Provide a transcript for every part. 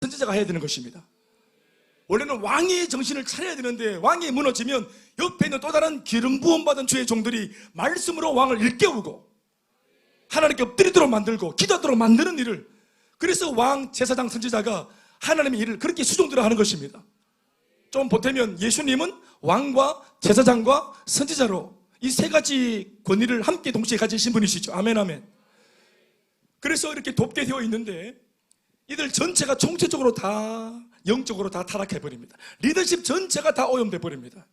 선지자가 해야 되는 것입니다. 원래는 왕의 정신을 차려야 되는데 왕이 무너지면 옆에 있는 또 다른 기름 부음 받은 주의 종들이 말씀으로 왕을 일깨우고 하나님께 엎드리도록 만들고 기도하도록 만드는 일을, 그래서 왕, 제사장, 선지자가 하나님의 일을 그렇게 수종들어 하는 것입니다. 좀 보태면 예수님은 왕과 제사장과 선지자로 이 세 가지 권위를 함께 동시에 가지신 분이시죠. 아멘, 아멘. 그래서 이렇게 돕게 되어 있는데 이들 전체가 총체적으로 다 영적으로 다 타락해버립니다. 리더십 전체가 다 오염돼 버립니다.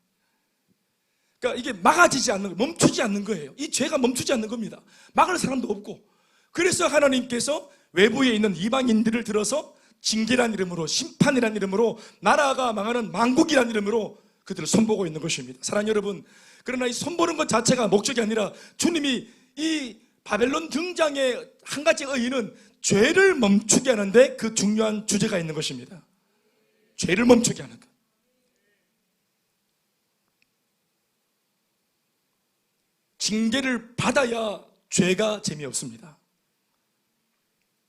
그러니까 이게 막아지지 않는, 멈추지 않는 거예요. 이 죄가 멈추지 않는 겁니다. 막을 사람도 없고. 그래서 하나님께서 외부에 있는 이방인들을 들어서 징계란 이름으로, 심판이란 이름으로, 나라가 망하는 망국이란 이름으로 그들을 손보고 있는 것입니다. 사랑하는 여러분, 그러나 이 손보는 것 자체가 목적이 아니라 주님이 이 바벨론 등장의 한 가지 의의는 죄를 멈추게 하는데 그 중요한 주제가 있는 것입니다. 죄를 멈추게 하는 것. 징계를 받아야 죄가 재미없습니다.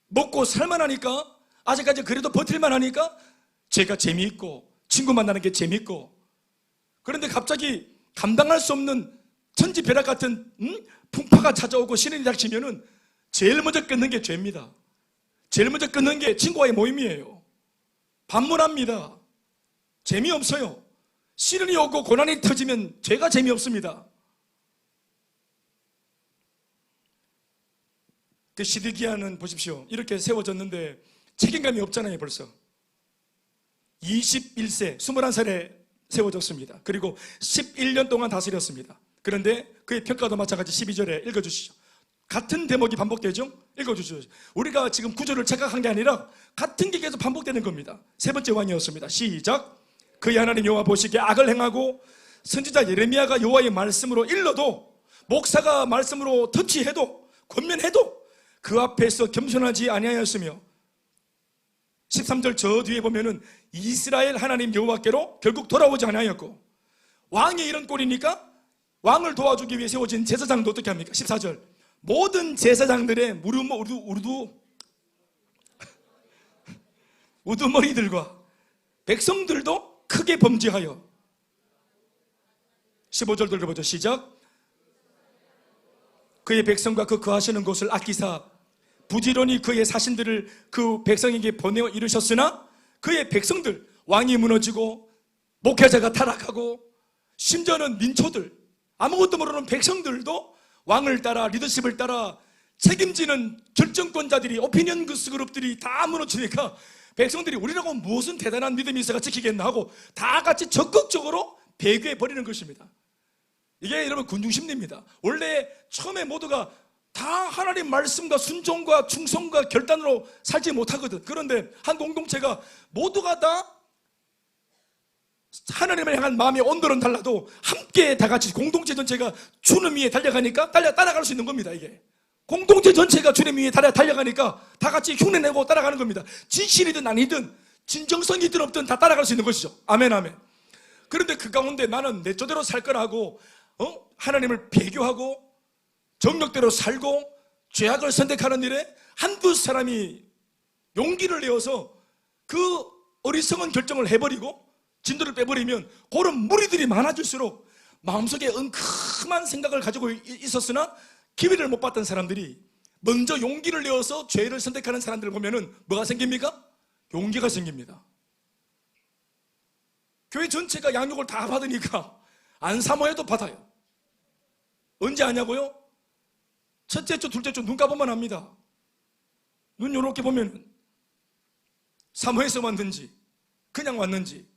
먹고 살만하니까, 아직까지 그래도 버틸만하니까 죄가 재미있고 친구 만나는 게 재미있고, 그런데 갑자기 감당할 수 없는 천지벼락 같은 풍파가 찾아오고 시련이 닥치면은 제일 먼저 끊는 게 죄입니다. 제일 먼저 끊는 게 친구와의 모임이에요. 반문합니다. 재미없어요. 시련이 오고 고난이 터지면 죄가 재미없습니다. 그 시드기야는 보십시오. 이렇게 세워졌는데 책임감이 없잖아요. 벌써 21세 21살에 세워졌습니다. 그리고 11년 동안 다스렸습니다. 그런데 그의 평가도 마찬가지 12절에 읽어주시죠. 같은 대목이 반복되죠? 읽어주시죠. 우리가 지금 구절을 착각한 게 아니라 같은 게 계속 반복되는 겁니다. 세 번째 왕이었습니다. 시작. 그의 하나님 여호와 보시기에 악을 행하고 선지자 예레미야가 여호와의 말씀으로 일러도, 목사가 말씀으로 터치해도, 권면해도 그 앞에서 겸손하지 아니하였으며, 13절 저 뒤에 보면은 이스라엘 하나님 여호와께로 결국 돌아오지 아니하였고, 왕이 이런 꼴이니까 왕을 도와주기 위해 세워진 제사장도 어떻게 합니까? 14절 모든 제사장들의 우두머리들과 백성들도 크게 범죄하여, 15절 들어보죠. 시작. 그의 백성과 그 거하시는 곳을 아끼사 부지런히 그의 사신들을 그 백성에게 보내어 이르셨으나 그의 백성들, 왕이 무너지고 목회자가 타락하고 심지어는 민초들, 아무것도 모르는 백성들도 왕을 따라, 리더십을 따라 책임지는 결정권자들이, 오피니언 그룹들이 다 무너지니까 백성들이 우리라고 무슨 대단한 믿음이 있어가 지키겠나 하고 다 같이 적극적으로 배교해 버리는 것입니다. 이게 여러분 군중심리입니다. 원래 처음에 모두가 다 하나님 말씀과 순종과 충성과 결단으로 살지 못하거든. 그런데 한 공동체가 모두가 다 하나님을 향한 마음의 온도는 달라도 함께 다 같이 공동체 전체가 주님 위에 달려가니까 따라갈 수 있는 겁니다. 이게 공동체 전체가 주님 위에 달려가니까 다 같이 흉내내고 따라가는 겁니다. 진실이든 아니든 진정성이든 없든 다 따라갈 수 있는 것이죠. 아멘, 아멘. 그런데 그 가운데 나는 내 저대로 살 거라고 하나님을 배교하고 정력대로 살고 죄악을 선택하는 일에 한두 사람이 용기를 내어서 그 어리석은 결정을 해버리고 진도를 빼버리면 그런 무리들이 많아질수록 마음속에 은큼한 생각을 가지고 있었으나 기회를 못 봤던 사람들이 먼저 용기를 내어서 죄를 선택하는 사람들을 보면은 뭐가 생깁니까? 용기가 생깁니다. 교회 전체가 양육을 다 받으니까 안 사모해도 받아요. 언제 하냐고요? 첫째 주, 둘째 주 눈 감으면 합니다. 눈 요렇게 보면 사모해서 왔는지 그냥 왔는지.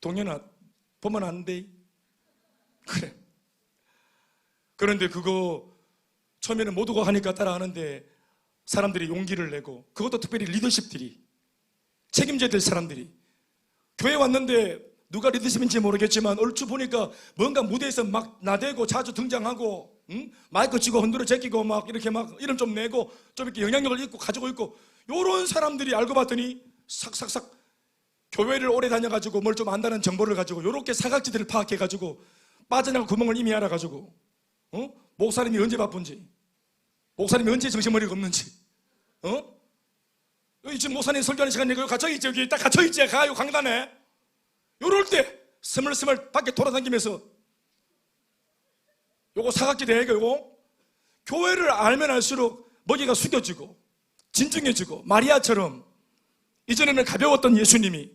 동현아 보면 안 돼. 그래. 그런데 그거 처음에는 모두가 하니까 따라하는데 사람들이 용기를 내고, 그것도 특별히 리더십들이, 책임져야 될 사람들이 교회 왔는데 누가 리더십인지 모르겠지만 얼추 보니까 뭔가 무대에서 막 나대고 자주 등장하고 응? 마이크 치고 흔들어 제끼고 막 이렇게 막 이름 좀 내고 좀 이렇게 영향력을 있고 가지고 있고, 요런 사람들이 알고 봤더니 싹싹싹 교회를 오래 다녀가지고 뭘 좀 안다는 정보를 가지고 요렇게 사각지대를 파악해가지고 빠져나갈 구멍을 이미 알아가지고, 목사님이 언제 바쁜지, 목사님이 언제 정신머리가 없는지, 여기 지금 목사님 설교하는 시간에 여기 갇혀있지, 여기 딱 갇혀있지, 가요 강단에. 요럴 때 스멀스멀 밖에 돌아다니면서 요거 사각지대, 요거 교회를 알면 알수록 머리가 숙여지고 진중해지고, 마리아처럼 이전에는 가벼웠던 예수님이,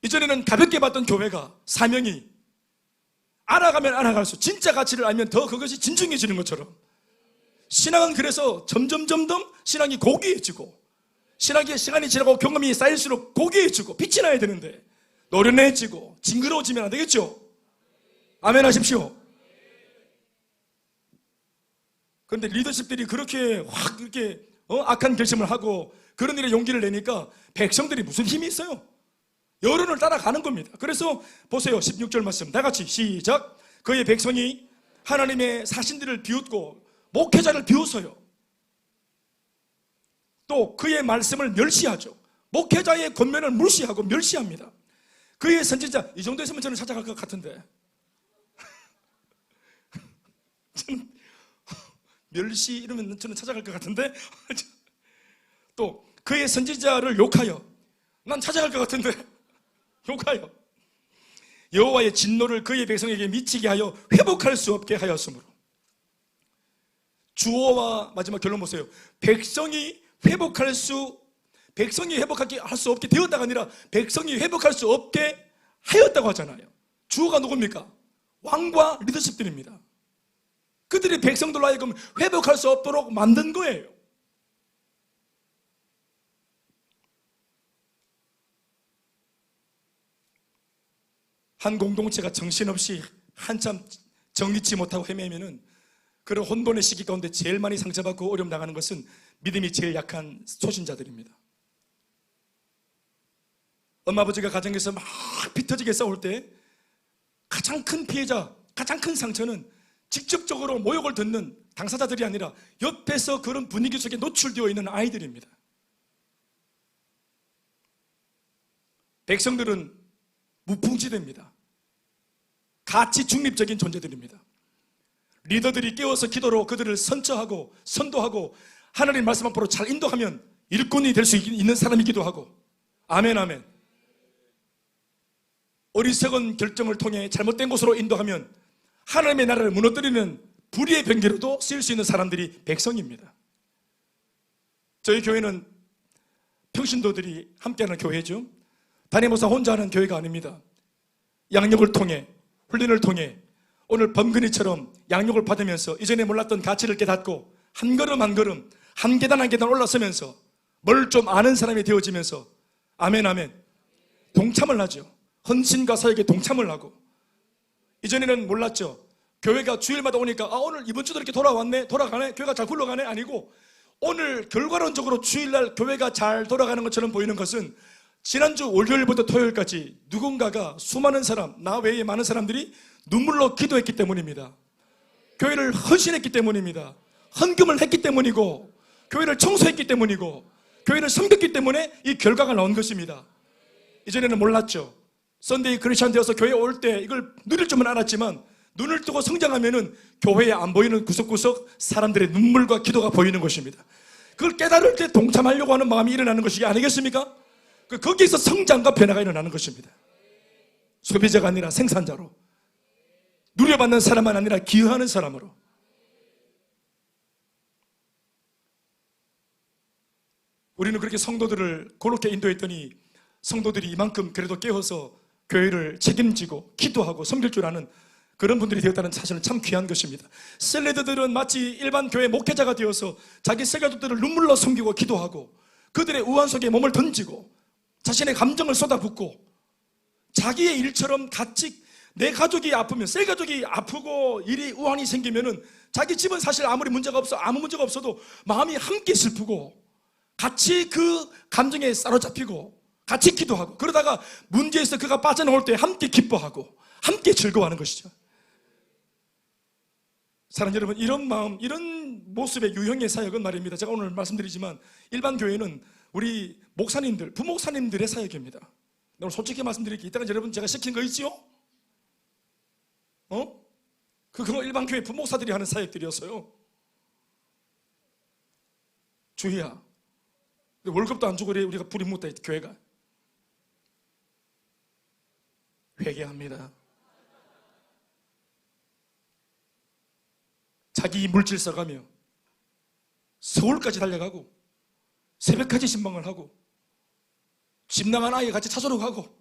이전에는 가볍게 봤던 교회가, 사명이 알아가면 알아갈수록 진짜 가치를 알면 더 그것이 진중해지는 것처럼, 신앙은 그래서 점점 신앙이 고귀해지고, 신앙의 시간이 지나고 경험이 쌓일수록 고귀해지고 빛이 나야 되는데 노련해지고 징그러워지면 안 되겠죠? 아멘 하십시오. 그런데 리더십들이 그렇게 확 이렇게 악한 결심을 하고 그런 일에 용기를 내니까 백성들이 무슨 힘이 있어요? 여론을 따라가는 겁니다. 그래서 보세요, 16절 말씀 다 같이 시작. 그의 백성이 하나님의 사신들을 비웃고 목회자를 비웃어요. 또 그의 말씀을 멸시하죠. 목회자의 권면을 무시하고 멸시합니다. 그의 선지자, 이 정도 있으면 저는 찾아갈 것 같은데 저는 멸시 이러면 저는 찾아갈 것 같은데 또 그의 선지자를 욕하여, 난 찾아갈 것 같은데 욕하여 여호와의 진노를 그의 백성에게 미치게 하여 회복할 수 없게 하였으므로. 주어와 마지막 결론 보세요. 백성이 회복할 수 없게 되었다가 아니라 백성이 회복할 수 없게 하였다고 하잖아요. 주어가 누굽니까? 왕과 리더십들입니다. 그들이 백성들로 하여금 회복할 수 없도록 만든 거예요. 한 공동체가 정신없이 한참 정리치 못하고 헤매면은 그런 혼돈의 시기 가운데 제일 많이 상처받고 어려움 당하는 것은 믿음이 제일 약한 초신자들입니다. 엄마 아버지가 가정에서 막 피터지게 싸울 때 가장 큰 피해자, 가장 큰 상처는 직접적으로 모욕을 듣는 당사자들이 아니라 옆에서 그런 분위기 속에 노출되어 있는 아이들입니다. 백성들은 무풍지대입니다. 가치 중립적인 존재들입니다. 리더들이 깨워서 기도로 그들을 선처하고 선도하고 하나님 말씀 앞으로 잘 인도하면 일꾼이 될 수 있는 사람이기도 하고, 아멘 아멘. 어리석은 결정을 통해 잘못된 곳으로 인도하면 하나님의 나라를 무너뜨리는 불의의 병기로도 쓰일 수 있는 사람들이 백성입니다. 저희 교회는 평신도들이 함께하는 교회죠. 담임목사 혼자 하는 교회가 아닙니다. 양육을 통해, 훈련을 통해 오늘 범근이처럼 양육을 받으면서 이전에 몰랐던 가치를 깨닫고 한 걸음 한 걸음, 한 계단 한 계단 올라서면서 뭘 좀 아는 사람이 되어지면서, 아멘 아멘, 동참을 하죠. 헌신과 사역에 동참을 하고. 이전에는 몰랐죠. 교회가 주일마다 오니까 오늘 이번 주도 이렇게 돌아가네, 교회가 잘 굴러가네, 아니고 오늘 결과론적으로 주일날 교회가 잘 돌아가는 것처럼 보이는 것은 지난주 월요일부터 토요일까지 누군가가 수많은 사람, 나 외에 많은 사람들이 눈물로 기도했기 때문입니다. 교회를 헌신했기 때문입니다. 헌금을 했기 때문이고, 교회를 청소했기 때문이고, 교회를 섬겼기 때문에 이 결과가 나온 것입니다. 이전에는 몰랐죠. 썬데이 크리스찬 되어서 교회에 올 때 이걸 누릴 줄은 알았지만 눈을 뜨고 성장하면은 교회에 안 보이는 구석구석 사람들의 눈물과 기도가 보이는 것입니다. 그걸 깨달을 때 동참하려고 하는 마음이 일어나는 것이 아니겠습니까? 거기에서 성장과 변화가 일어나는 것입니다. 소비자가 아니라 생산자로, 누려받는 사람만 아니라 기여하는 사람으로. 우리는 그렇게 성도들을 그렇게 인도했더니 성도들이 이만큼 그래도 깨어서 교회를 책임지고 기도하고 섬길 줄 아는 그런 분들이 되었다는 사실은 참 귀한 것입니다. 셀레드들은 마치 일반 교회 목회자가 되어서 자기 세가족들을 눈물로 섬기고 기도하고 그들의 우환 속에 몸을 던지고 자신의 감정을 쏟아붓고 자기의 일처럼 같이, 내 가족이 아프면, 셀 가족이 아프고 일이 우환이 생기면은 자기 집은 사실 아무 문제가 없어도 마음이 함께 슬프고 같이 그 감정에 사로잡히고 같이 기도하고, 그러다가 문제에서 그가 빠져나올 때 함께 기뻐하고 함께 즐거워하는 것이죠. 사랑하는 여러분, 이런 마음, 이런 모습의 유형의 사역은 말입니다. 제가 오늘 말씀드리지만 일반 교회는 우리 목사님들, 부목사님들의 사역입니다. 오늘 솔직히 말씀드릴게요. 이따가 여러분 제가 시킨 거 있지요? 그거 일반 교회 부목사들이 하는 사역들이었어요. 주희야, 월급도 안 주고 우리가 불이 묻다 교회가. 회개합니다. 자기 물질 써가며 서울까지 달려가고 새벽까지 신방을 하고 집 나간 아이 같이 찾으러 가고,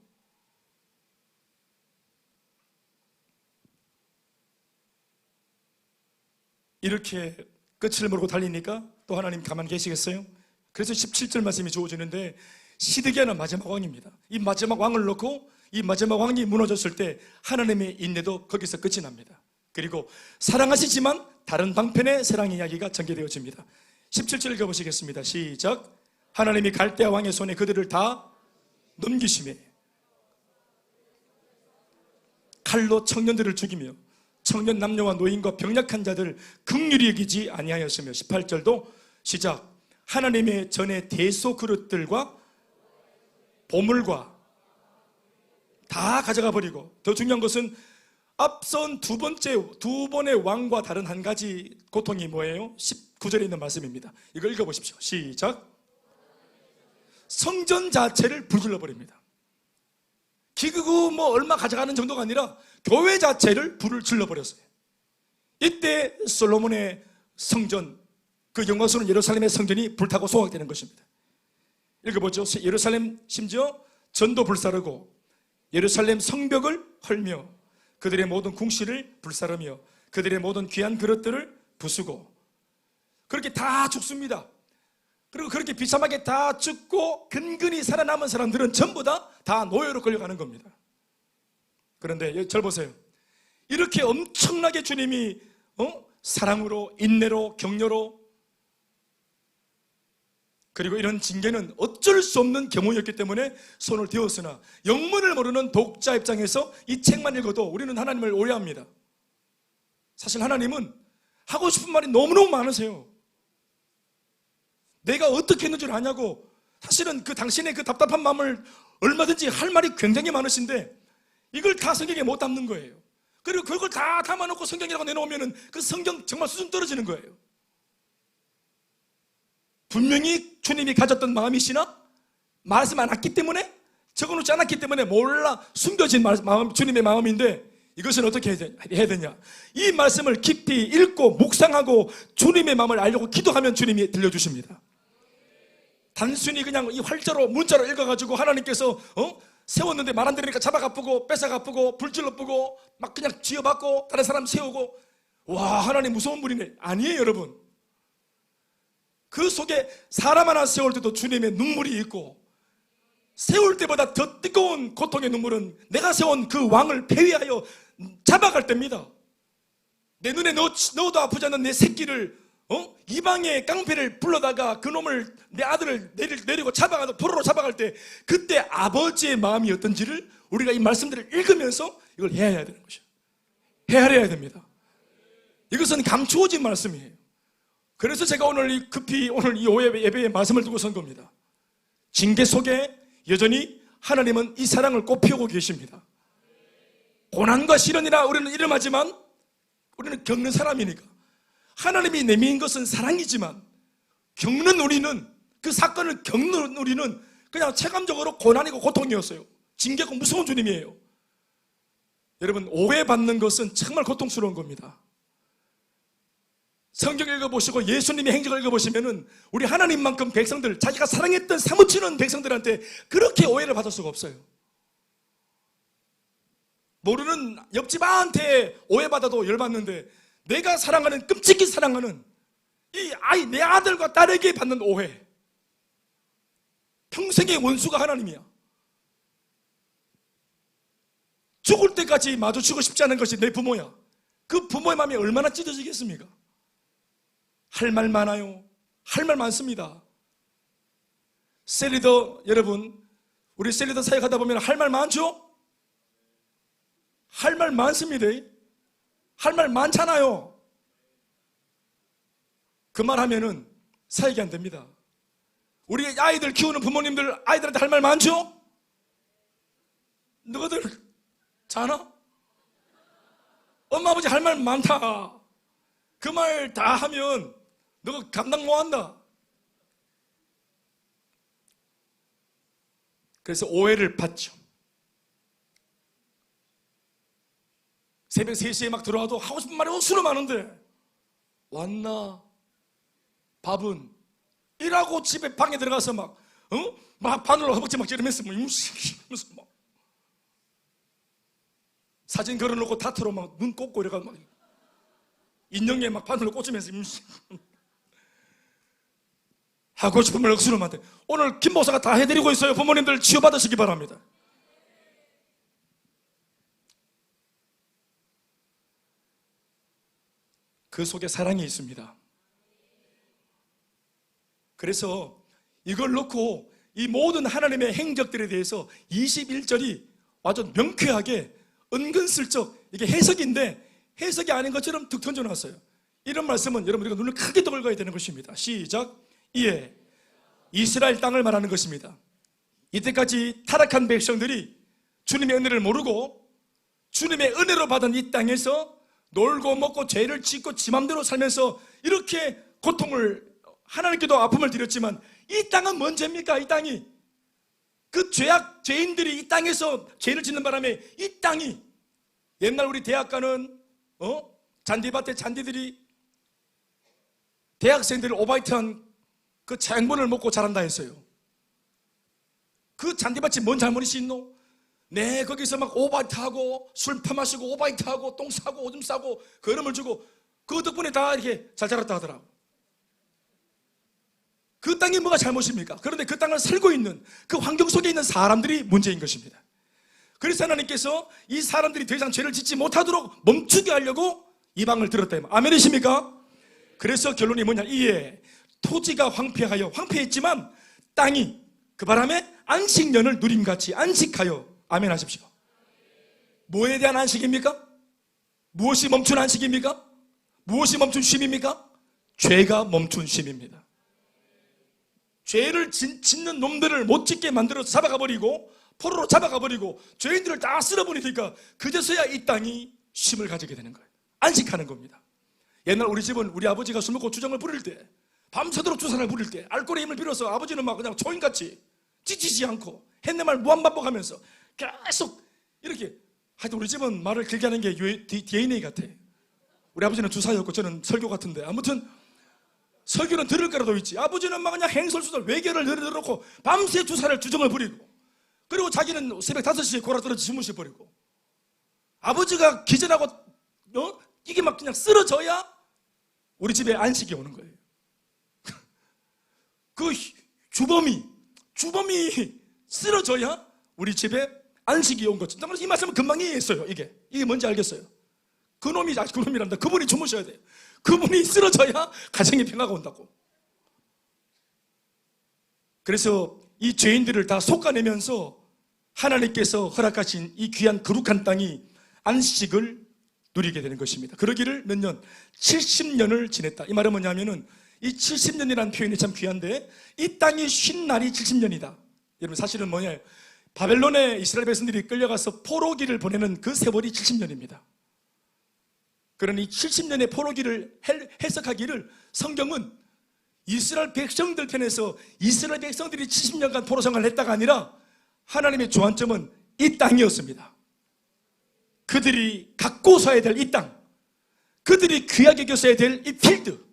이렇게 끝을 모르고 달리니까 또 하나님 가만히 계시겠어요? 그래서 17절 말씀이 주어지는데, 시드기야는 마지막 왕입니다. 이 마지막 왕을 놓고 이 마지막 왕이 무너졌을 때 하나님의 인내도 거기서 끝이 납니다. 그리고 사랑하시지만 다른 방편의 사랑의 이야기가 전개되어집니다. 17절 읽어보시겠습니다. 시작. 하나님이 갈대아 왕의 손에 그들을 다 넘기시매 칼로 청년들을 죽이며 청년 남녀와 노인과 병약한 자들 긍휼히 여기지 아니하였으며, 18절도 시작. 하나님의 전에 대소 그릇들과 보물과 다 가져가 버리고, 더 중요한 것은 앞선 두 번의 왕과 다른 한 가지 고통이 뭐예요? 19절에 있는 말씀입니다. 이거 읽어보십시오. 시작. 성전 자체를 불질러 버립니다. 기구 얼마 가져가는 정도가 아니라 교회 자체를 불을 질러버렸어요. 이때 솔로몬의 성전, 그 영광스러운 예루살렘의 성전이 불타고 소각되는 것입니다. 읽어보죠. 예루살렘 심지어 전도 불사르고 예루살렘 성벽을 헐며 그들의 모든 궁실을 불사르며 그들의 모든 귀한 그릇들을 부수고, 그렇게 다 죽습니다. 그리고 그렇게 비참하게 다 죽고 근근히 살아남은 사람들은 전부 다 노예로 끌려가는 겁니다. 그런데 절 보세요. 이렇게 엄청나게 주님이 사랑으로, 인내로, 격려로, 그리고 이런 징계는 어쩔 수 없는 경우였기 때문에 손을 대었으나, 영문을 모르는 독자 입장에서 이 책만 읽어도 우리는 하나님을 오해합니다. 사실 하나님은 하고 싶은 말이 너무너무 많으세요. 내가 어떻게 했는 줄 아냐고, 사실은 그 당신의 그 답답한 마음을 얼마든지 할 말이 굉장히 많으신데 이걸 다 성경에 못 담는 거예요. 그리고 그걸 다 담아놓고 성경이라고 내놓으면 그 성경 정말 수준 떨어지는 거예요. 분명히 주님이 가졌던 마음이시나 말씀 안 했기 때문에, 적어놓지 않았기 때문에 몰라 숨겨진 마음, 주님의 마음인데, 이것은 어떻게 해야 되냐? 이 말씀을 깊이 읽고 묵상하고 주님의 마음을 알려고 기도하면 주님이 들려주십니다. 단순히 그냥 이 활자로 문자로 읽어가지고 하나님께서 세웠는데 말 안 들으니까 잡아가쁘고 뺏어가쁘고 불질러쁘고 막 그냥 지어받고 다른 사람 세우고, 와, 하나님 무서운 분이네. 아니에요, 여러분. 그 속에 사람 하나 세울 때도 주님의 눈물이 있고, 세울 때보다 더 뜨거운 고통의 눈물은 내가 세운 그 왕을 폐위하여 잡아갈 때입니다. 내 눈에 넣어도 아프지 않는 내 새끼를 이방의 깡패를 불러다가 그놈을, 내 아들을 내리고 잡아가서 포로로 잡아갈 때 그때 아버지의 마음이 어떤지를 우리가 이 말씀들을 읽으면서 이걸 헤아려야 되는 것이에요. 헤아려야 됩니다. 이것은 감추어진 말씀이에요. 그래서 제가 오늘 급히 이 오해 예배에 말씀을 두고 선 겁니다. 징계 속에 여전히 하나님은 이 사랑을 꽃피우고 계십니다. 고난과 시련이나 우리는 일어나지만 우리는 겪는 사람이니까, 하나님이 내미는 것은 사랑이지만 겪는 우리는, 그 사건을 겪는 우리는 그냥 체감적으로 고난이고 고통이었어요. 징계가 무서운 주님이에요. 여러분, 오해받는 것은 정말 고통스러운 겁니다. 성경 읽어보시고 예수님의 행적을 읽어보시면은 우리 하나님만큼 백성들, 자기가 사랑했던 사무치는 백성들한테 그렇게 오해를 받을 수가 없어요. 모르는 옆집 아한테 오해받아도 열받는데, 내가 사랑하는, 끔찍히 사랑하는 이 아이, 내 아들과 딸에게 받는 오해, 평생의 원수가 하나님이야. 죽을 때까지 마주치고 싶지 않은 것이 내 부모야. 그 부모의 마음이 얼마나 찢어지겠습니까? 할 말 많아요. 할 말 많습니다. 셀리더 여러분, 우리 셀리더 사역하다 보면 할 말 많죠? 할 말 많습니다. 할 말 많잖아요. 그 말 하면은 사역이 안 됩니다. 우리 아이들 키우는 부모님들 아이들한테 할 말 많죠? 너희들 자나? 엄마 아버지 할 말 많다. 그 말 다 하면 너가 감당 못한다. 그래서 오해를 받죠. 새벽 3시에 막 들어와도 하고 싶은 말이 억수로 많은데 왔나? 밥은? 일하고 집에 방에 들어가서 막 바늘로 허벅지 막 찌르면서 막 사진 걸어놓고 다트로 막 눈 꽂고 이래가지고 막 인형에 막 바늘로 꽂으면서 하고 싶은 말 억수로 많대. 오늘 김 목사가 다 해드리고 있어요. 부모님들 치유받으시기 바랍니다. 그 속에 사랑이 있습니다. 그래서 이걸 놓고 이 모든 하나님의 행적들에 대해서 21절이 완전 명쾌하게 은근슬쩍 이게 해석인데 해석이 아닌 것처럼 툭 던져놨어요. 이런 말씀은 여러분 우리가 눈을 크게 떠 긁어야 되는 것입니다. 시작. 이에 이스라엘 땅을 말하는 것입니다. 이때까지 타락한 백성들이 주님의 은혜를 모르고 주님의 은혜로 받은 이 땅에서 놀고 먹고 죄를 짓고 지 맘대로 살면서 이렇게 고통을 하나님께도 아픔을 드렸지만 이 땅은 뭔 죄입니까? 이 땅이 그 죄인들이 이 땅에서 죄를 짓는 바람에 이 땅이 옛날 우리 대학 가는 잔디밭에 잔디들이 대학생들을 오바이트한 그 장본을 먹고 자란다 했어요. 그 잔디밭이 뭔 잘못이 있노? 네, 거기서 막 오바이트하고 술 퍼마시고 오바이트하고 똥 싸고 오줌 싸고 거름을 주고 그 덕분에 다 이렇게 잘 자랐다 하더라고. 그 땅이 뭐가 잘못입니까? 그런데 그 땅을 살고 있는 그 환경 속에 있는 사람들이 문제인 것입니다. 그래서 하나님께서 이 사람들이 더 이상 죄를 짓지 못하도록 멈추게 하려고 이 방을 들었다. 아멘이십니까? 그래서 결론이 뭐냐? 이에 토지가 황폐했지만 땅이 그 바람에 안식년을 누림같이 안식하여. 아멘 하십시오. 뭐에 대한 안식입니까? 무엇이 멈춘 안식입니까? 무엇이 멈춘 쉼입니까? 죄가 멈춘 쉼입니다. 죄를 짓는 놈들을 못 짓게 만들어서 잡아가버리고 포로로 잡아가버리고 죄인들을 다 쓸어버리니까 그제서야 이 땅이 쉼을 가지게 되는 거예요. 안식하는 겁니다. 옛날 우리 집은 우리 아버지가 술 먹고 주정을 부릴 때 밤새도록 주사를 부릴 때 알코올의 힘을 빌어서 아버지는 막 그냥 초인같이 찢지지 않고 했네말 무한반복하면서 계속 이렇게. 하여튼 우리 집은 말을 길게 하는 게 DNA 같아. 우리 아버지는 주사였고 저는 설교 같은데 아무튼 설교는 들을 거라도 있지. 아버지는 막 그냥 행설수설 외계를 늘어놓고 밤새 주사를 주정을 부리고 그리고 자기는 새벽 5시에 골아떨어져 주무셔버리고 아버지가 기절하고 이게 막 그냥 쓰러져야 우리 집에 안식이 오는 거예요. 그 주범이 쓰러져야 우리 집에 안식이 온 거죠. 이 말씀은 금방 이해했어요. 이게 뭔지 알겠어요. 그놈이란다. 그분이 주무셔야 돼요. 그분이 쓰러져야 가정의 평화가 온다고. 그래서 이 죄인들을 다 솎아내면서 하나님께서 허락하신 이 귀한 거룩한 땅이 안식을 누리게 되는 것입니다. 그러기를 몇 년? 70년을 지냈다. 이 말은 뭐냐면은 이 70년이라는 표현이 참 귀한데 이 땅이 쉰 날이 70년이다. 여러분 사실은 뭐냐? 바벨론에 이스라엘 백성들이 끌려가서 포로기를 보내는 그 세월이 70년입니다. 그러니 70년의 포로기를 해석하기를 성경은 이스라엘 백성들 편에서 이스라엘 백성들이 70년간 포로 생활을 했다가 아니라 하나님의 주안점은 이 땅이었습니다. 그들이 갖고 서야 될 이 땅, 그들이 귀하게 여겼어야 될 이 필드.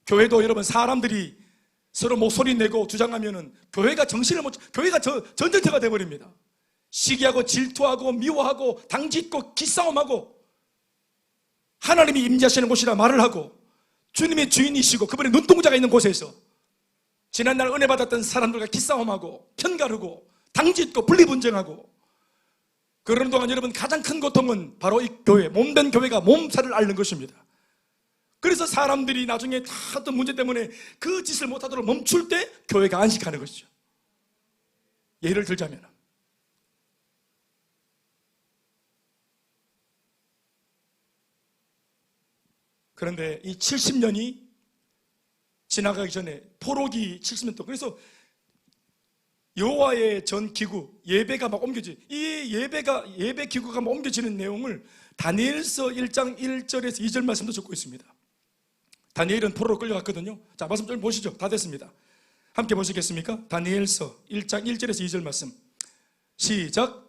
교회도 여러분 사람들이 서로 목소리 내고 주장하면은 교회가 정신을 못, 교회가 전쟁터가 되어버립니다. 시기하고 질투하고 미워하고 당짓고 기싸움하고 하나님이 임재하시는 곳이라 말을 하고 주님이 주인이시고 그분의 눈동자가 있는 곳에서 지난날 은혜 받았던 사람들과 기싸움하고 편가르고 당짓고 분리분쟁하고 그러는 동안 여러분 가장 큰 고통은 바로 이 교회, 몸된 교회가 몸살을 앓는 것입니다. 그래서 사람들이 나중에 다 어떤 문제 때문에 그 짓을 못하도록 멈출 때 교회가 안식하는 것이죠. 예를 들자면 그런데 이 70년이 지나가기 전에 포로기 70년 동안, 그래서 여호와의 전 기구 예배가 막 옮겨지, 이 예배 기구가 막 옮겨지는 내용을 다니엘서 1장 1절에서 2절 말씀도 적고 있습니다. 다니엘은 포로로 끌려갔거든요. 자, 말씀 좀 보시죠. 다 됐습니다. 함께 보시겠습니까? 다니엘서 1장 1절에서 2절 말씀 시작.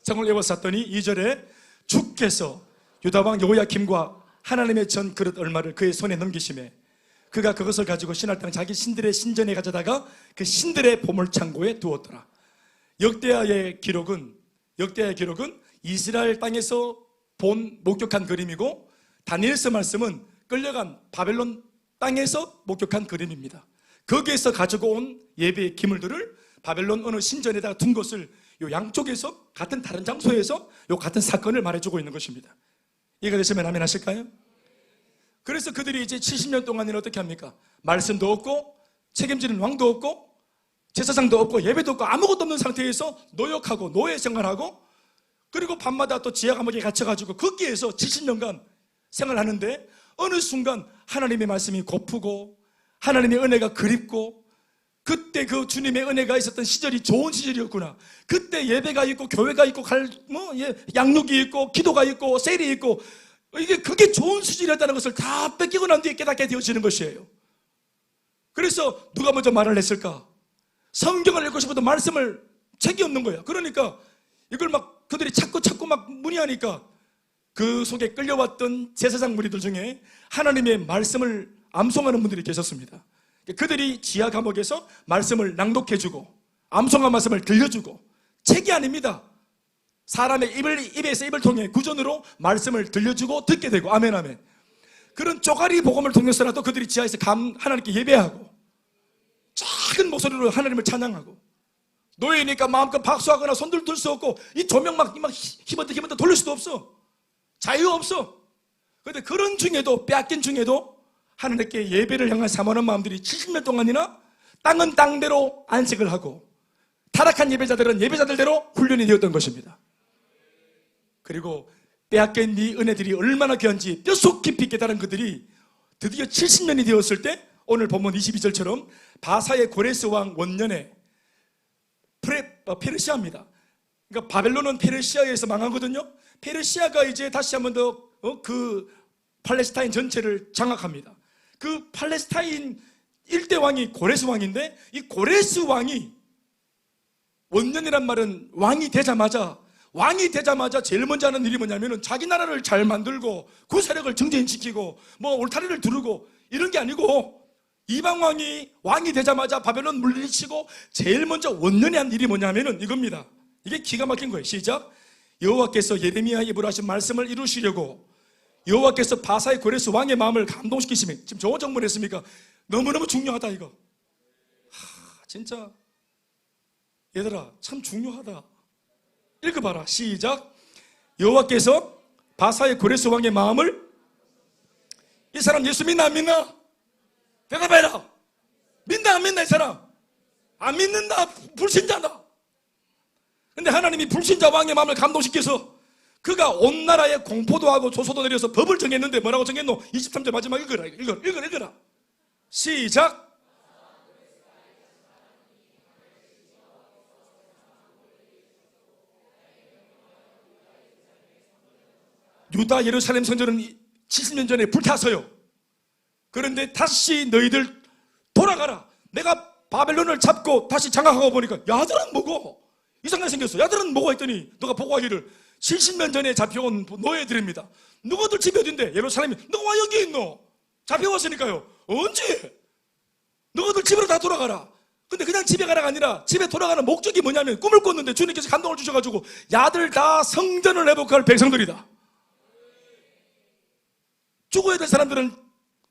성을 에워쌌더니 2절에 주께서 유다왕 여호야김과 하나님의 전 그릇 얼마를 그의 손에 넘기심에 그가 그것을 가지고 신할 땅 자기 신들의 신전에 가져다가 그 신들의 보물창고에 두었더라. 역대하의 기록은 이스라엘 땅에서 본 목격한 그림이고, 다니엘서 말씀은 끌려간 바벨론 땅에서 목격한 그림입니다. 거기에서 가지고 온 예배의 기물들을 바벨론 어느 신전에다가 둔 것을 요 양쪽에서 같은 다른 장소에서 요 같은 사건을 말해주고 있는 것입니다. 이해가 되시면 아멘 하실까요? 그래서 그들이 이제 70년 동안에는 어떻게 합니까? 말씀도 없고 책임지는 왕도 없고 제사장도 없고 예배도 없고 아무것도 없는 상태에서 노역하고 노예 생활하고, 그리고 밤마다 또 지하 감옥에 갇혀가지고 거기에서 70년간 생활하는데, 어느 순간 하나님의 말씀이 고프고 하나님의 은혜가 그립고, 그때 그 주님의 은혜가 있었던 시절이 좋은 시절이었구나, 그때 예배가 있고 교회가 있고 양육이 있고 기도가 있고 셀이 있고, 그게 좋은 시절이었다는 것을 다 뺏기고 난 뒤에 깨닫게 되어지는 것이에요. 그래서 누가 먼저 말을 했을까? 성경을 읽고 싶어도 말씀을 책이 없는 거야. 그러니까 이걸 막 그들이 자꾸 막 문의하니까 그 속에 끌려왔던 제사장 무리들 중에 하나님의 말씀을 암송하는 분들이 계셨습니다. 그들이 지하 감옥에서 말씀을 낭독해주고 암송한 말씀을 들려주고, 책이 아닙니다. 사람의 입에서 입을 통해 구전으로 말씀을 들려주고 듣게 되고, 아멘 아멘. 그런 쪼가리 복음을 통해서라도 그들이 지하에서 하나님께 예배하고 작은 목소리로 하나님을 찬양하고, 노예니까 마음껏 박수하거나 손들 들 수 없고 이 조명 막 힘었다 돌릴 수도 없어. 자유 없어. 그런데 그런 중에도, 빼앗긴 중에도 하나님께 예배를 향한 사모하는 마음들이 70년 동안이나 땅은 땅대로 안식을 하고, 타락한 예배자들은 예배자들대로 훈련이 되었던 것입니다. 그리고 빼앗긴 이 은혜들이 얼마나 귀한지 뼛속 깊이 깨달은 그들이 드디어 70년이 되었을 때, 오늘 본문 22절처럼 바사의 고레스 왕 원년에 페르시아입니다. 그러니까 바벨론은 페르시아에서 망하거든요. 페르시아가 이제 다시 한번 더 그 팔레스타인 전체를 장악합니다. 그 팔레스타인 일대 왕이 고레스 왕인데, 이 고레스 왕이, 원년이란 말은 왕이 되자마자 제일 먼저 하는 일이 뭐냐면은 자기 나라를 잘 만들고 구세력을 정진시키고 울타리를 두르고 이런 게 아니고, 이방 왕이 되자마자 바벨론 물리치고 제일 먼저 원년이 한 일이 뭐냐면은 이겁니다. 이게 기가 막힌 거예요. 시작. 여호와께서 예레미야 입으로 하신 말씀을 이루시려고 여호와께서 바사의 고레스 왕의 마음을 감동시키시면, 지금 좋은 정보를 했습니까? 너무너무 중요하다 이거. 진짜 얘들아 참 중요하다. 읽어봐라. 시작. 여호와께서 바사의 고레스 왕의 마음을, 이 사람 예수 믿나 안 믿나? 대답해라. 믿나 안 믿나? 이 사람 안 믿는다. 불신자다. 근데 하나님이 불신자 왕의 마음을 감동시켜서 그가 온 나라에 공포도 하고 조소도 내려서 법을 정했는데 뭐라고 정했노? 23절 마지막 읽어라. 시작. 유다 예루살렘 성전은 70년 전에 불탔어요. 그런데 다시 너희들 돌아가라. 내가 바벨론을 잡고 다시 장악하고 보니까 야들은 뭐고? 이상하게 생겼어. 야들은 뭐고 했더니 너가 보고하기를 70년 전에 잡혀온 노예들입니다. 누구들 집이 어딘데? 예루살렘이. 너가 와 여기 있노? 잡혀왔으니까요. 언제? 너희들 집으로 다 돌아가라. 근데 그냥 집에 가라가 아니라 집에 돌아가는 목적이 뭐냐면, 꿈을 꿨는데 주님께서 감동을 주셔가지고 야들 다 성전을 회복할 백성들이다. 죽어야 될 사람들은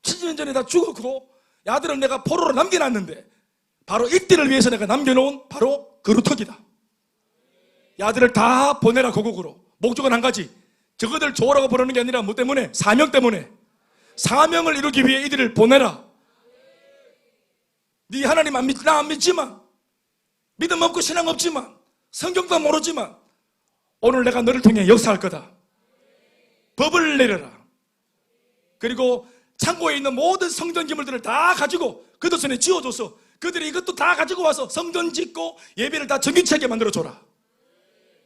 70년 전에 다 죽었고, 야들은 내가 포로로 남겨놨는데 바로 이때를 위해서 내가 남겨놓은 바로 그루터기다. 야들을 다 보내라. 고국으로. 목적은 한 가지. 저거들 좋으라고 부르는 게 아니라 뭐 때문에? 사명 때문에. 사명을 이루기 위해 이들을 보내라. 네 하나님 나 안 믿지만, 믿음 없고 신앙 없지만, 성경도 모르지만 오늘 내가 너를 통해 역사할 거다. 법을 내려라. 그리고 창고에 있는 모든 성전 기물들을 다 가지고 그들 손에 쥐어줘서 그들이 이것도 다 가지고 와서 성전 짓고 예배를 다 정규차게 만들어줘라.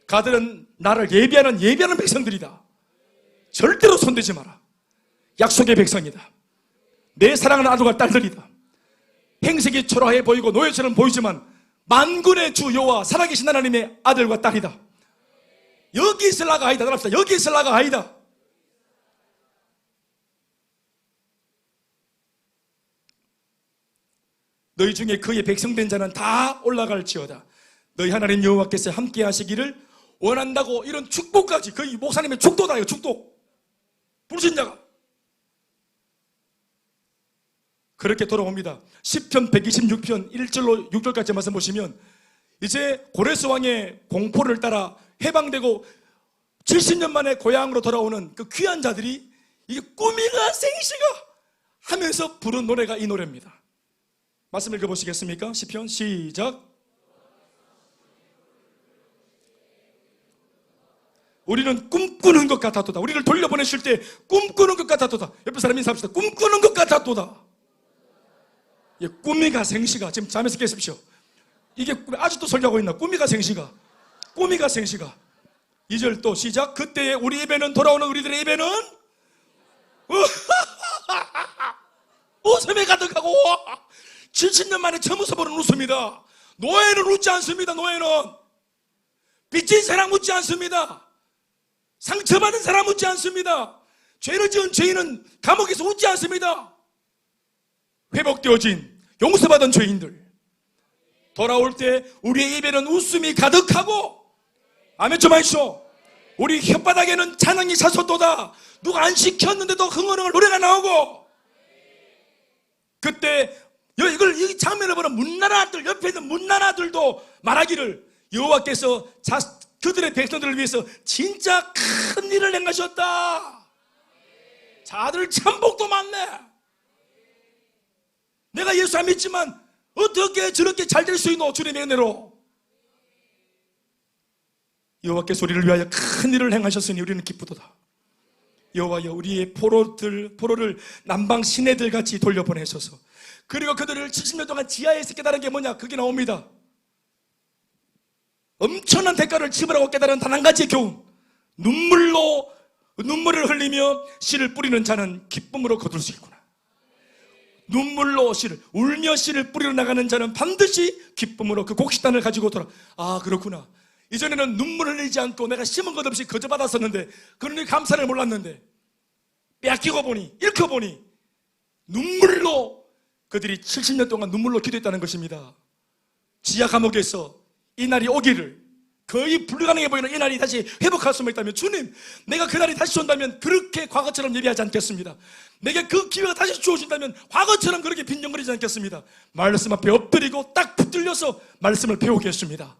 가들은 나를 예배하는 백성들이다. 절대로 손대지 마라. 약속의 백성이다. 내 사랑하는 아들과 딸들이다. 행색이 초라해 보이고 노예처럼 보이지만 만군의 주 여호와 살아계신 하나님의 아들과 딸이다. 여기 있을 나가 아니다. 따라합시다. 여기 있을 나가 아니다. 너희 중에 그의 백성된 자는 다 올라갈지어다. 너희 하나님 여호와께서 함께 하시기를 원한다고. 이런 축복까지, 거의 목사님의 축도다. 이거 축도. 부르신 자가 그렇게 돌아옵니다. 시편 126편 1절로 6절까지 말씀 보시면 이제 고레스 왕의 공포를 따라 해방되고 70년 만에 고향으로 돌아오는 그 귀한 자들이 이게 꿈이가 생시가 하면서 부른 노래가 이 노래입니다. 말씀 읽어보시겠습니까? 시편 시작. 우리는 꿈꾸는 것 같았도다. 우리를 돌려보내실 때 꿈꾸는 것 같았도다. 옆에 사람 인사합시다. 꿈꾸는 것 같았도다. 예, 꿈이가 생시가. 지금 잠에서 깨십시오. 이게 아직도 설교하고 있나? 꿈이가 생시가. 2절 또 시작. 그때에 우리 입에는 돌아오는 우리들의 입에는 웃음이 가득하고 70년 만에 처음 웃어보는 웃음이다. 노예는 웃지 않습니다. 노예는 빚진 사람 웃지 않습니다. 상처받은 사람 웃지 않습니다. 죄를 지은 죄인은 감옥에서 웃지 않습니다. 회복되어진 용서받은 죄인들 돌아올 때 우리의 입에는 웃음이 가득하고, 아멘 좀 하시오. 우리 혓바닥에는 찬양이 찼었도다. 누가 안 시켰는데도 흥얼흥얼 노래가 나오고, 그때 이 장면을 보는 문나라들, 옆에 있는 문나라들도 말하기를 여호와께서 그들의 백성들을 위해서 진짜 큰 일을 행하셨다. 자들 참 복도 많네. 내가 예수 안 믿지만 어떻게 저렇게 잘 될 수 있노? 주님의 은혜로. 여호와께서 우리를 위하여 큰 일을 행하셨으니 우리는 기쁘도다. 여호와여, 우리의 포로를 남방 시내들 같이 돌려보내셔서, 그리고 그들을 70년 동안 지하에 있어 깨달은 게 뭐냐? 그게 나옵니다. 엄청난 대가를 지불하고 깨달은 단 한 가지의 교훈. 눈물을 흘리며 씨를 뿌리는 자는 기쁨으로 거둘 수 있구나. 눈물로 씨를, 울며 씨를 뿌리러 나가는 자는 반드시 기쁨으로 그 곡식단을 가지고 돌아. 아, 그렇구나. 이전에는 눈물을 흘리지 않고 내가 심은 것 없이 거저 받았었는데, 그러니 감사를 몰랐는데, 뺏기고 보니, 잃고 보니 눈물로, 그들이 70년 동안 눈물로 기도했다는 것입니다. 지하 감옥에서 이 날이 오기를, 거의 불가능해 보이는 이 날이 다시 회복할 수만 있다면, 주님, 내가 그 날이 다시 온다면 그렇게 과거처럼 예배하지 않겠습니다. 내게 그 기회가 다시 주어진다면 과거처럼 그렇게 빈정거리지 않겠습니다. 말씀 앞에 엎드리고 딱 붙들려서 말씀을 배우겠습니다.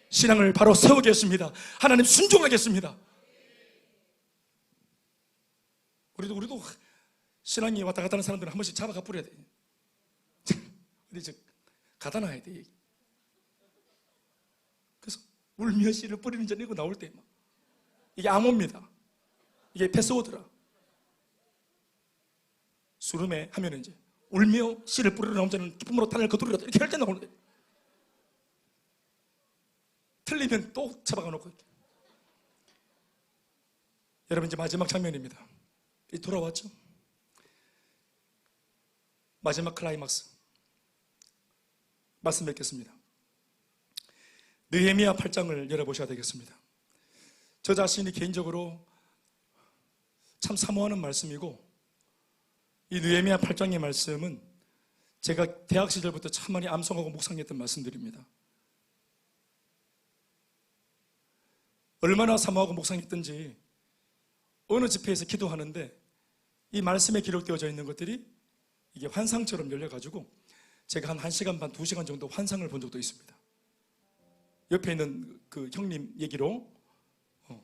신앙을 바로 세우겠습니다. 하나님 순종하겠습니다. 우리도 신앙이 왔다 갔다 하는 사람들은 한 번씩 잡아가 뿌려야 돼. 어디 가다 놔야 돼. 그래서 울며 씨를 뿌리는 자 이거 나올 때 이게 암호입니다. 이게 패스워드라. 수름에 하면 이제 울며 씨를 뿌리러 나온 자는 기쁨으로 탄을 거두리라 이렇게 할 때 나오는데, 틀리면 또 잡아가 놓고. 여러분, 이제 마지막 장면입니다. 돌아왔죠? 마지막 클라이막스 말씀 뵙겠습니다. 느헤미야 8장을 열어보셔야 되겠습니다. 저 자신이 개인적으로 참 사모하는 말씀이고, 이 느헤미야 8장의 말씀은 제가 대학 시절부터 참 많이 암송하고 묵상했던 말씀들입니다. 얼마나 사모하고 묵상했던지 어느 집회에서 기도하는데 이 말씀에 기록되어져 있는 것들이 이게 환상처럼 열려가지고 제가 한 1시간 반, 2시간 정도 환상을 본 적도 있습니다. 옆에 있는 그 형님 얘기로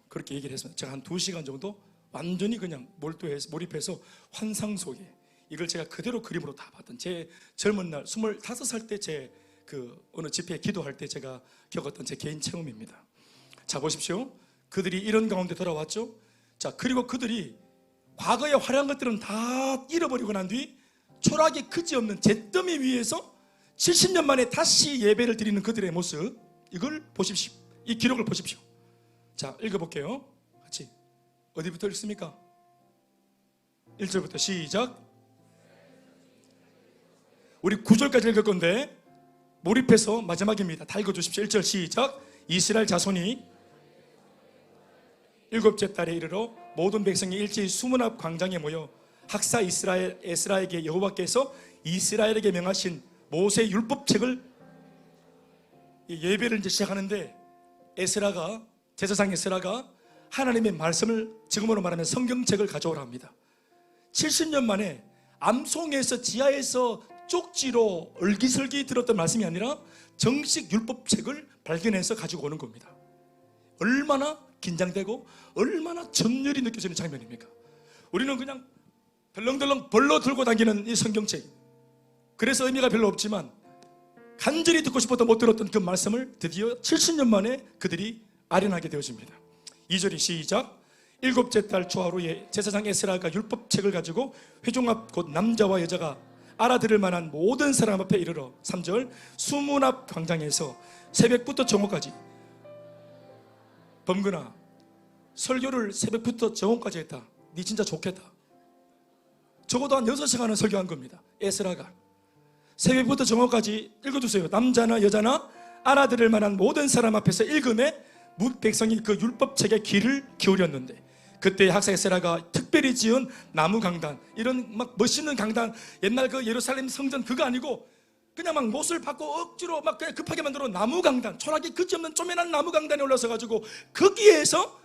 그렇게 얘기를 했습니다. 제가 한 2시간 정도 완전히 그냥 몰입해서 환상 속에 이걸 제가 그대로 그림으로 다 봤던, 제 젊은 날 25살 때 제 그 어느 집회에 기도할 때 제가 겪었던 제 개인 체험입니다. 자, 보십시오. 그들이 이런 가운데 돌아왔죠. 자, 그리고 그들이 과거에 화려한 것들은 다 잃어버리고 난 뒤 초라하게 그지없는 잿더미 위에서 70년 만에 다시 예배를 드리는 그들의 모습, 이걸 보십시오. 이 기록을 보십시오. 자, 읽어볼게요. 같이. 어디부터 읽습니까? 1절부터 시작. 우리 9절까지 읽을 건데 몰입해서 마지막입니다. 다 읽어주십시오. 1절 시작. 이스라엘 자손이 7째 달에 이르러 모든 백성이 일제히 수문 앞 광장에 모여 학사 에스라에게 여호와께서 이스라엘에게 명하신 모세 율법책을, 예배를 이제 시작하는데 에스라가, 제사장 에스라가 하나님의 말씀을, 지금으로 말하면 성경책을 가져오라 합니다. 70년 만에 암송에서 지하에서 쪽지로 얼기설기 들었던 말씀이 아니라 정식 율법책을 발견해서 가지고 오는 겁니다. 얼마나 긴장되고 얼마나 전율이 느껴지는 장면입니까? 우리는 그냥 덜렁덜렁 벌러 들고 다니는 이 성경책, 그래서 의미가 별로 없지만 간절히 듣고 싶어도 못 들었던 그 말씀을 드디어 70년 만에 그들이 아련하게 되어집니다. 2절이 시작. 7째 달 초하루에 제사장 에스라가 율법책을 가지고 회중 앞 곧 남자와 여자가 알아들을 만한 모든 사람 앞에 이르러 3절 수문 앞 광장에서 새벽부터 정오까지. 범근아, 설교를 새벽부터 정오까지 했다. 니 진짜 좋겠다. 적어도 한 6시간은 설교한 겁니다. 에스라가 새벽부터 정오까지 읽어주세요. 남자나 여자나 알아들을 만한 모든 사람 앞에서 읽음에 백성이 그 율법책에 귀를 기울였는데, 그때 학사 에스라가 특별히 지은 나무 강단, 이런 막 멋있는 강단, 옛날 그 예루살렘 성전 그거 아니고 그냥 막 못을 받고 억지로 막 그냥 급하게 만들어 나무 강단, 초라하게 그지없는 쪼매난 나무 강단에 올라서 가지고 거기에서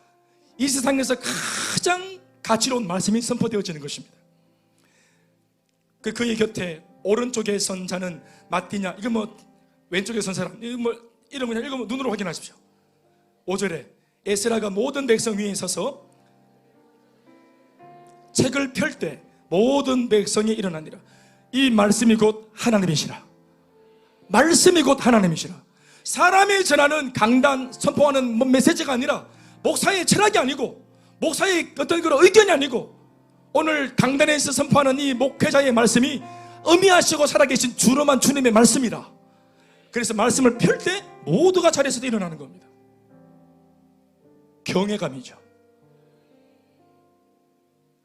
이 세상에서 가장 가치로운 말씀이 선포되어지는 것입니다. 그의 곁에 오른쪽에 선 자는 마띠냐, 이거 뭐 왼쪽에 선 사람, 이거 뭐 이런 그냥 읽으면 눈으로 확인하십시오. 5절에 에스라가 모든 백성 위에 서서 책을 펼 때 모든 백성이 일어나니라. 이 말씀이 곧 하나님이시라. 말씀이 곧 하나님이시라. 사람이 전하는 강단, 선포하는 메시지가 아니라, 목사의 철학이 아니고, 목사의 어떤 그런 의견이 아니고, 오늘 강단에서 선포하는 이 목회자의 말씀이 어미하시고 살아계신 주로만 주님의 말씀이라. 그래서 말씀을 펼 때 모두가 자리에서도 일어나는 겁니다. 경외감이죠.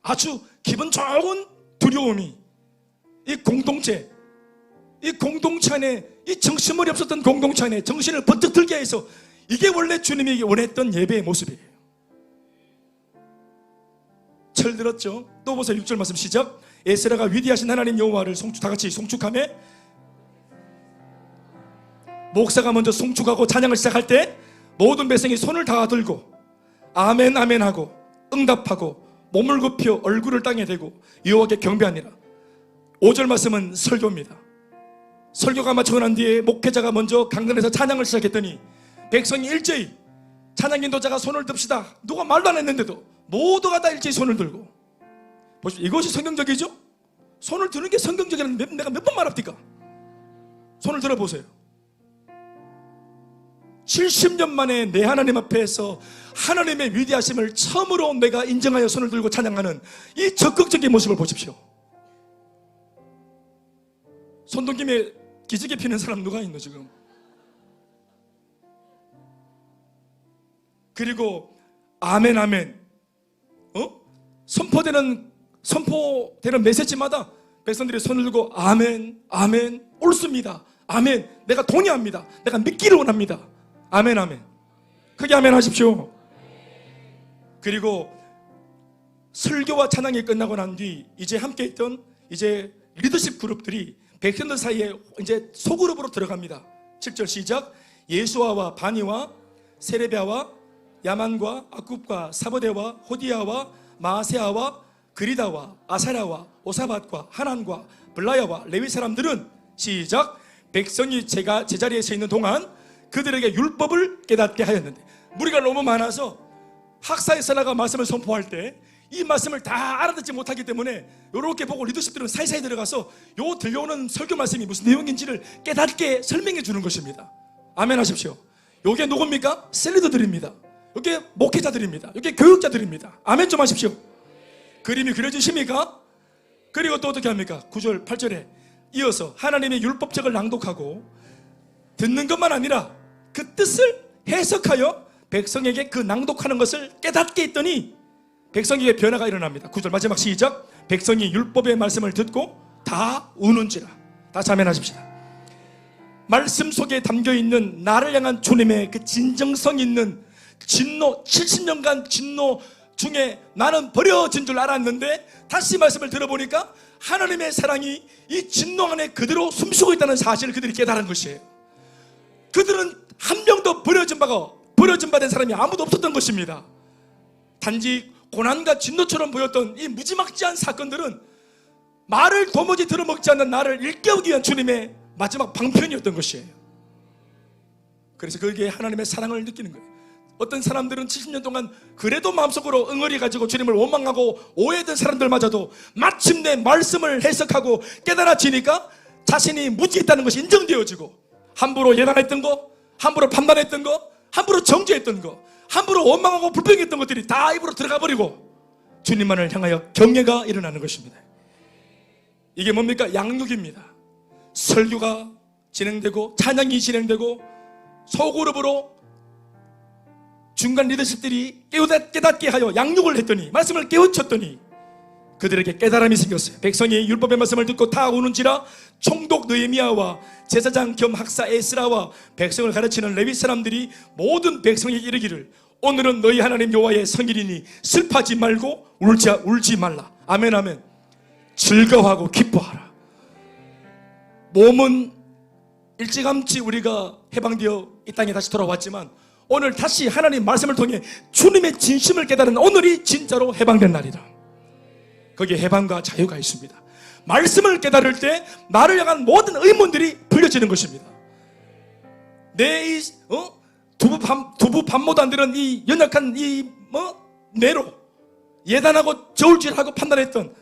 아주 기분 좋은 두려움이, 이 공동체 안에, 이 정신머리 없었던 공동체 안에 정신을 번뜩 들게 해서, 이게 원래 주님이 원했던 예배의 모습이에요. 철들었죠. 또 보세요. 6절 말씀 시작. 에스라가 위대하신 하나님 여호와를 다 같이 송축하며, 목사가 먼저 송축하고 찬양을 시작할 때 모든 백성이 손을 다 들고 아멘 아멘 하고 응답하고 몸을 굽혀 얼굴을 땅에 대고 여호와께 경배하니라. 5절 말씀은 설교입니다. 설교가 마치고 난 뒤에 목회자가 먼저 강단에서 찬양을 시작했더니 백성이 일제히, 찬양 인도자가 손을 듭시다, 누가 말도 안 했는데도 모두가 다 일제히 손을 들고. 보십시오. 이것이 성경적이죠? 손을 드는 게 성경적이라는 내가 몇 번 말합니까? 손을 들어보세요. 70년 만에 내 하나님 앞에서 하나님의 위대하심을 처음으로 내가 인정하여 손을 들고 찬양하는 이 적극적인 모습을 보십시오. 손동김에 기지개 피는 사람 누가 있노 지금? 그리고 아멘 아멘, 선포되는 메시지마다 백성들이 손을 들고 아멘 아멘, 옳습니다, 아멘, 내가 동의합니다, 내가 믿기를 원합니다, 아멘 아멘. 크게 아멘 하십시오. 그리고 설교와 찬양이 끝나고 난 뒤 이제 함께 있던 이제 리더십 그룹들이 백성들 사이에 이제 소그룹으로 들어갑니다. 7절 시작. 예수아와 바니와 세레비아와 야만과 아굽과 사보대와 호디야와 마세아와 그리다와 아사랴와 오사밧과 하난과 블라야와 레위 사람들은 시작. 백성이 제자리에 서 있는 동안 그들에게 율법을 깨닫게 하였는데, 무리가 너무 많아서 학사 에스라가 말씀을 선포할 때 이 말씀을 다 알아듣지 못하기 때문에 이렇게 보고 리더십들은 사이사이 들어가서 요 들려오는 설교 말씀이 무슨 내용인지를 깨닫게 설명해 주는 것입니다. 아멘 하십시오. 요게 누굽니까? 셀리더들입니다. 이게 목회자들입니다. 이게 교육자들입니다. 아멘 좀 하십시오. 그림이 그려지십니까? 그리고 또 어떻게 합니까? 9절 8절에 이어서 하나님의 율법책을 낭독하고 듣는 것만 아니라 그 뜻을 해석하여 백성에게 그 낭독하는 것을 깨닫게 했더니 백성에게 변화가 일어납니다. 9절 마지막 시작. 백성이 율법의 말씀을 듣고 다 우는지라. 다시 아멘 하십시다. 말씀 속에 담겨있는 나를 향한 주님의 그 진정성 있는 진노, 70년간 진노 중에 나는 버려진 줄 알았는데 다시 말씀을 들어보니까 하나님의 사랑이 이 진노 안에 그대로 숨쉬고 있다는 사실을 그들이 깨달은 것이에요. 그들은 한 명도 버려진 바 된 사람이 아무도 없었던 것입니다. 단지 고난과 진노처럼 보였던 이 무지막지한 사건들은 말을 도무지 들어먹지 않는 나를 일깨우기 위한 주님의 마지막 방편이었던 것이에요. 그래서 그게 하나님의 사랑을 느끼는 거예요. 어떤 사람들은 70년 동안 그래도 마음속으로 응어리 가지고 주님을 원망하고 오해했던 사람들마저도 마침내 말씀을 해석하고 깨달아지니까 자신이 무지했다는 것이 인정되어지고 함부로 예단했던 거, 함부로 판단했던 거, 함부로 정죄했던 거, 함부로 원망하고 불평했던 것들이 다 입으로 들어가 버리고 주님만을 향하여 경외가 일어나는 것입니다. 이게 뭡니까? 양육입니다. 설교가 진행되고 찬양이 진행되고 소그룹으로 중간 리더십들이 깨닫게 하여 양육을 했더니 말씀을 깨우쳤더니 그들에게 깨달음이 생겼어요. 백성이 율법의 말씀을 듣고 다 우는지라 총독 느헤미야와 제사장 겸 학사 에스라와 백성을 가르치는 레위 사람들이 모든 백성에게 이르기를 오늘은 너희 하나님 여호와의 성일이니 슬퍼하지 말고 울지 말라. 아멘 아멘. 즐거워하고 기뻐하라. 몸은 일찌감치 우리가 해방되어 이 땅에 다시 돌아왔지만 오늘 다시 하나님 말씀을 통해 주님의 진심을 깨달은 오늘이 진짜로 해방된 날이다. 거기에 해방과 자유가 있습니다. 말씀을 깨달을 때 나를 향한 모든 의문들이 풀려지는 것입니다. 내 두부 밥못 안 되는 이 연약한 뇌로 예단하고 저울질하고 판단했던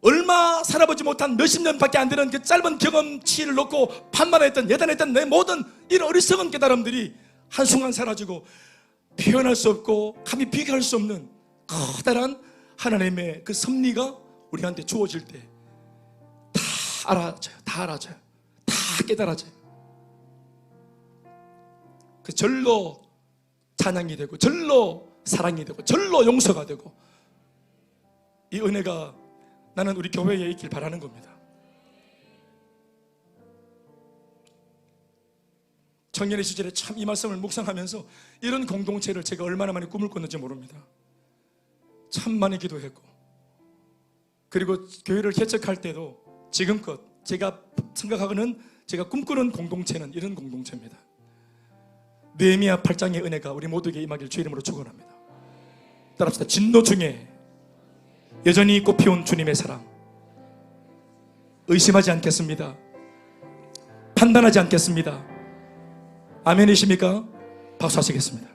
얼마 살아보지 못한 몇십 년밖에 안 되는 그 짧은 경험치를 놓고 판단했던 예단했던 내 모든 이런 어리석은 깨달음들이 한순간 사라지고 표현할 수 없고 감히 비교할 수 없는 커다란 하나님의 그 섭리가 우리한테 주어질 때 다 알아져요. 다 깨달아져요. 그 절로 찬양이 되고 절로 사랑이 되고 절로 용서가 되고 이 은혜가 나는 우리 교회에 있길 바라는 겁니다. 청년의 시절에 참 이 말씀을 묵상하면서 이런 공동체를 제가 얼마나 많이 꿈을 꿨는지 모릅니다. 참 많이 기도했고 그리고 교회를 개척할 때도 지금껏 제가 생각하고는 제가 꿈꾸는 공동체는 이런 공동체입니다. 느헤미야 8장의 은혜가 우리 모두에게 임하길 주 이름으로 축원합니다. 따라합시다. 진노 중에 여전히 꽃피운 주님의 사랑 의심하지 않겠습니다. 판단하지 않겠습니다. 아멘이십니까? 박수하시겠습니다.